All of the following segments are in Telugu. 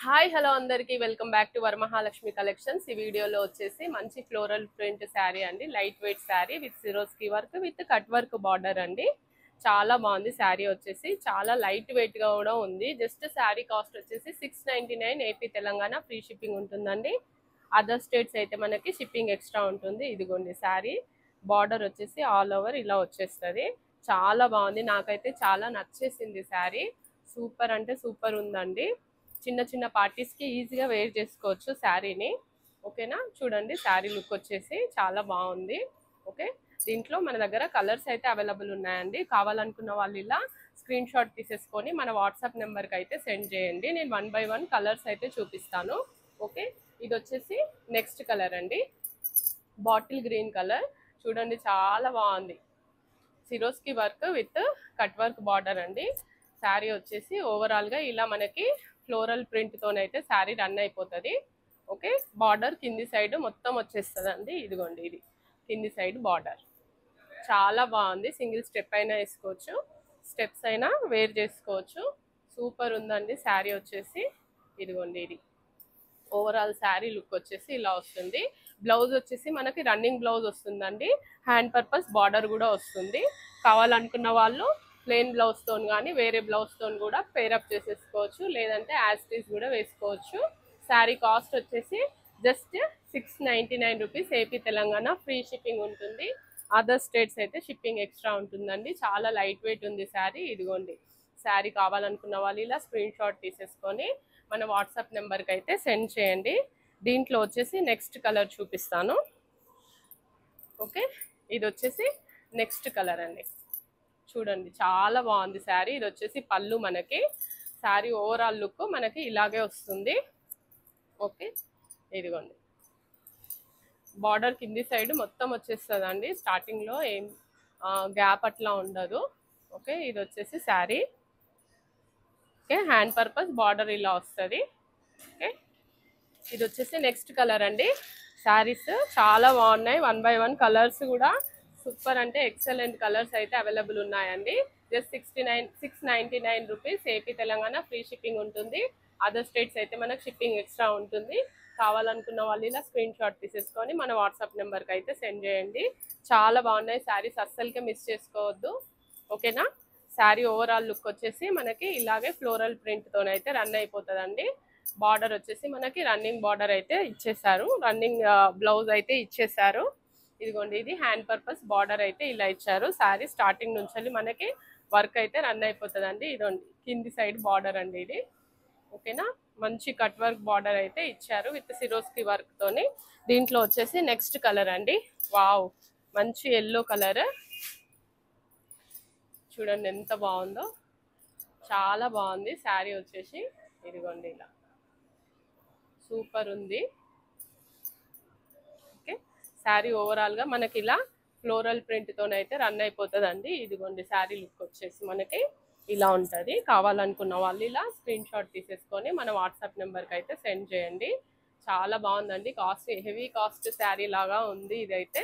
హాయ్ హలో అందరికీ welcome back to Varamahalakshmi collections. ఈ వీడియోలో వచ్చేసి మంచి ఫ్లోరల్ ప్రింట్ శారీ అండి, light weight sari with Swarovski work with cut work border అండి. చాలా బాగుంది శారీ వచ్చేసి, చాలా లైట్ వెయిట్ గా కూడా ఉంది. జస్ట్ శారీ కాస్ట్ వచ్చేసి 699 ఏపీ తెలంగాణ ఫ్రీ షిప్పింగ్ ఉంటుందండి. అదర్ స్టేట్స్ అయితే మనకి షిప్పింగ్ ఎక్స్ట్రా ఉంటుంది. ఇదిగోండి శారీ బార్డర్ వచ్చేసి ఆల్ ఓవర్ ఇలా వచ్చేస్తుంది. చాలా బాగుంది, నాకైతే చాలా నచ్చేసింది శారీ. సూపర్ అంటే సూపర్ ఉందండి. చిన్న చిన్న పార్టీస్కి ఈజీగా వేర్ చేసుకోవచ్చు శారీని. ఓకేనా, చూడండి శారీ లుక్ వచ్చేసి చాలా బాగుంది. ఓకే, దీంట్లో మన దగ్గర కలర్స్ అయితే అవైలబుల్ ఉన్నాయండి. కావాలనుకున్న వాళ్ళు ఇలా స్క్రీన్ షాట్ తీసేసుకొని మన వాట్సాప్ నెంబర్కి అయితే సెండ్ చేయండి. నేను 1 by 1 కలర్స్ అయితే చూపిస్తాను. ఓకే, ఇది వచ్చేసి నెక్స్ట్ కలర్ అండి, బాటిల్ గ్రీన్ కలర్. చూడండి చాలా బాగుంది. Swarovski work with cut work border అండి. శారీ వచ్చేసి ఓవరాల్గా ఇలా మనకి ఫ్లోరల్ ప్రింట్తోనైతే శారీ రన్ అయిపోతుంది. ఓకే, బార్డర్ కింది సైడ్ మొత్తం వచ్చేస్తుంది అండి. ఇదిగోండి, ఇది కింది సైడ్ బార్డర్ చాలా బాగుంది. సింగిల్ స్టెప్ అయినా వేసుకోవచ్చు, స్టెప్స్ అయినా వేర్ చేసుకోవచ్చు. సూపర్ ఉందండి శారీ వచ్చేసి. ఇదిగోండి, ఇది ఓవరాల్ శారీ లుక్ వచ్చేసి ఇలా వస్తుంది. బ్లౌజ్ వచ్చేసి మనకి రన్నింగ్ బ్లౌజ్ వస్తుందండి. హ్యాండ్ పర్పస్ బార్డర్ కూడా వస్తుంది. కావాలనుకున్న వాళ్ళు ప్లెయిన్ బ్లౌజ్తో కానీ వేరే బ్లౌజ్తో కూడా పేరప్ చేసేసుకోవచ్చు, లేదంటే యాస్టీస్ కూడా వేసుకోవచ్చు. శారీ కాస్ట్ వచ్చేసి just 699 rupees AP Telangana free shipping ఉంటుంది. అదర్ స్టేట్స్ అయితే షిప్పింగ్ ఎక్స్ట్రా ఉంటుందండి. చాలా లైట్ వెయిట్ ఉంది శారీ. ఇదిగోండి, శారీ కావాలనుకున్న వాళ్ళు ఇలా స్క్రీన్ షాట్ తీసేసుకొని మన వాట్సాప్ నెంబర్కి అయితే సెండ్ చేయండి. దీంట్లో వచ్చేసి నెక్స్ట్ కలర్ చూపిస్తాను. ఓకే, ఇది వచ్చేసి నెక్స్ట్ కలర్ అండి. చూడండి చాలా బాగుంది శారీ. ఇది వచ్చేసి పళ్ళు, మనకి శారీ ఓవరాల్ లుక్ మనకి ఇలాగే వస్తుంది. ఓకే, ఇదిగోండి బార్డర్ కింది సైడ్ మొత్తం వచ్చేస్తుంది అండి. స్టార్టింగ్లో ఏం గ్యాప్ అట్లా ఉండదు. ఓకే, ఇది వచ్చేసి sari. Okay, hand purpose border ఇలా వస్తుంది. ఓకే, ఇది వచ్చేసి నెక్స్ట్ కలర్ అండి. శారీస్ చాలా బాగున్నాయి, 1 by 1 కలర్స్ కూడా సూపర్ అంటే ఎక్సలెంట్ కలర్స్ అయితే అవైలబుల్ ఉన్నాయండి. Just 699 rupees AP Telangana free shipping ఉంటుంది. అదర్ స్టేట్స్ అయితే మనకు షిప్పింగ్ ఎక్స్ట్రా ఉంటుంది. కావాలనుకున్న వాళ్ళు ఇలా స్క్రీన్ షాట్ తీసేసుకొని మన వాట్సాప్ నెంబర్కి అయితే సెండ్ చేయండి. చాలా బాగున్నాయి శారీస్, అస్సలకే మిస్ చేసుకోవద్దు. ఓకేనా, శారీ ఓవరాల్ లుక్ వచ్చేసి మనకి ఇలాగే ఫ్లోరల్ ప్రింట్తోనైతే రన్ అయిపోతుందండి. బార్డర్ వచ్చేసి మనకి రన్నింగ్ బార్డర్ అయితే ఇచ్చేసారు, రన్నింగ్ బ్లౌజ్ అయితే ఇచ్చేసారు. ఇదిగోండి, ఇది హ్యాండ్ పర్పస్ బార్డర్ అయితే ఇలా ఇచ్చారు. శారీ స్టార్టింగ్ నుంచి మనకి వర్క్ అయితే రన్ అయిపోతుందండి. ఇదండి కింది సైడ్ బార్డర్ అండి ఇది. ఓకేనా, మంచి కట్ వర్క్ బార్డర్ అయితే ఇచ్చారు విత్ సిరోస్కి వర్క్ తోని. దీంట్లో వచ్చేసి నెక్స్ట్ కలర్ అండి. వావ్, మంచి ఎల్లో కలర్. చూడండి ఎంత బాగుందో, చాలా బాగుంది శారీ వచ్చేసి. ఇదిగోండి ఇలా సూపర్ ఉంది. ఓకే, శారీ ఓవరాల్గా మనకి ఇలా ఫ్లోరల్ ప్రింట్తోనైతే రన్ అయిపోతుందండి. ఇదిగోండి శారీ లుక్ వచ్చేసి మనకి ఇలా ఉంటుంది. కావాలనుకున్న వాళ్ళు ఇలా స్క్రీన్ షాట్ తీసేసుకొని మన వాట్సాప్ నెంబర్కి అయితే సెండ్ చేయండి. చాలా బాగుందండి. కాస్ట్ హెవీ కాస్ట్ శారీ లాగా ఉంది. ఇదైతే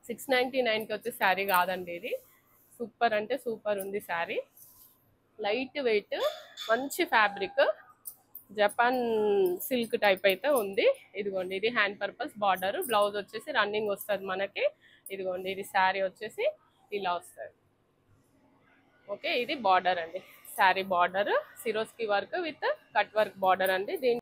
699కి వచ్చే శారీ కాదండి, ఇది సూపర్ అంటే సూపర్ ఉంది శారీ. లైట్ వెయిట్, మంచి ఫ్యాబ్రిక్, జపాన్ సిల్క్ టైప్ అయితే ఉంది. ఇదిగోండి, ఇది హ్యాండ్ పర్పస్ బార్డర్, బ్లౌజ్ వచ్చేసి రన్నింగ్ వస్తుంది మనకి. ఇదిగోండి, ఇది శారీ వచ్చేసి ఇలా వస్తుంది. ఓకే, ఇది బార్డర్ అండి, sari border Swarovski work with cut work border అండి. దీని